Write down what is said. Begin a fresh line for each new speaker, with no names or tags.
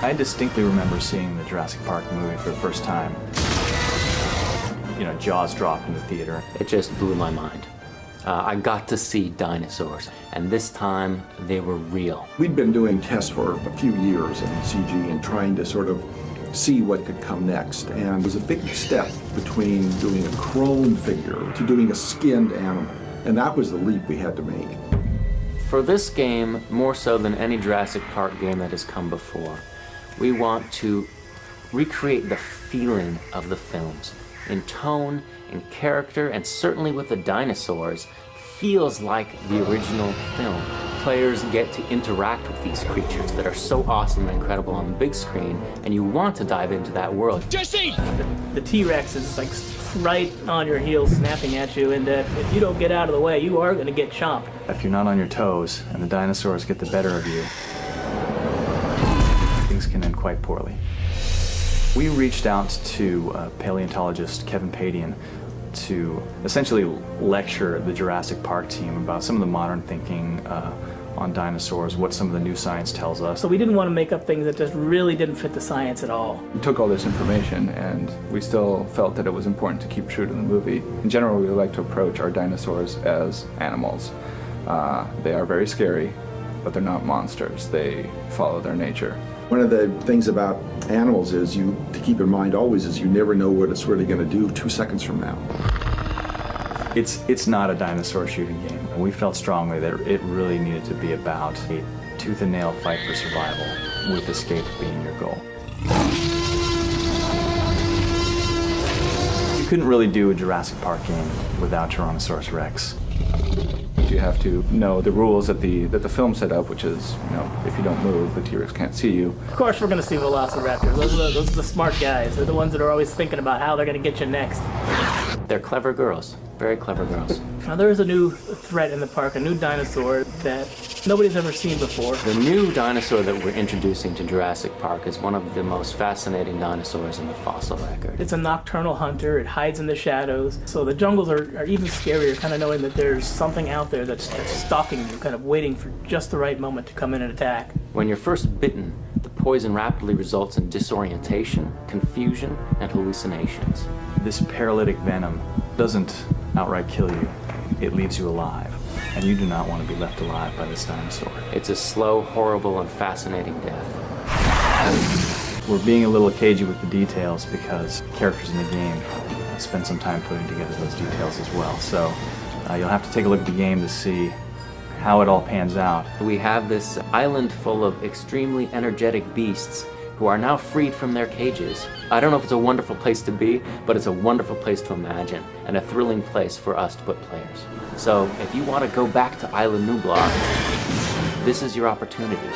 I distinctly remember seeing the Jurassic Park movie for the first time. You know, jaws dropped in the theater.
It just blew my mind. I got to see dinosaurs, and this time they were real.
We'd been doing tests for a few years in CG and trying to sort of see what could come next. And it was a big step between doing a chrome figure to doing a skinned animal. And that was the leap we had to make.
For this game, more so than any Jurassic Park game that has come before, we want to recreate the feeling of the films in tone, in character, and certainly with the dinosaurs. Feels like the original film. Players get to interact with these creatures that are so awesome and incredible on the big screen, and you want to dive into that world.
Jesse! The T-Rex is like right on your heels snapping at you, and if you don't get out of the way, you are going to get chomped.
If you're not on your toes and the dinosaurs get the better of you, things can end quite poorly. We reached out to paleontologist Kevin Padian to essentially lecture the Jurassic Park team about some of the modern thinking on dinosaurs, what some of the new science tells us.
So we didn't want to make up things that just really didn't fit the science at all.
We took all this information and we still felt that it was important to keep true to the movie. In general, we like to approach our dinosaurs as animals. They are very scary, but they're not monsters. They follow their nature.
One of the things about animals is to keep in mind always is you never know what it's really going to do 2 seconds from now.
It's not a dinosaur shooting game. And we felt strongly that it really needed to be about a tooth and nail fight for survival, with escape being your goal. You couldn't really do a Jurassic Park game without Tyrannosaurus Rex.
You have to know the rules that the film set up, which is, you know, if you don't move, the T-Rex can't see you.
Of course we're going to see velociraptors. Those are the smart guys. They're the ones that are always thinking about how they're going to get you next.
They're clever girls, very clever girls.
Now there is a new threat in the park, a new dinosaur that nobody's ever seen before.
The new dinosaur that we're introducing to Jurassic Park is one of the most fascinating dinosaurs in the fossil record.
It's a nocturnal hunter. It hides in the shadows. So the jungles are even scarier, kind of knowing that there's something out there that's stalking you, kind of waiting for just the right moment to come in and attack.
When you're first bitten, the poison rapidly results in disorientation, confusion, and hallucinations.
This paralytic venom doesn't outright kill you. It leaves you alive, and you do not want to be left alive by this dinosaur.
It's a slow, horrible, and fascinating death.
We're being a little cagey with the details because characters in the game spend some time putting together those details as well. So you'll have to take a look at the game to see how it all pans out.
We have this island full of extremely energetic beasts who are now freed from their cages. I don't know if it's a wonderful place to be, but it's a wonderful place to imagine, and a thrilling place for us to put players. So if you want to go back to Isla Nublar, this is your opportunity.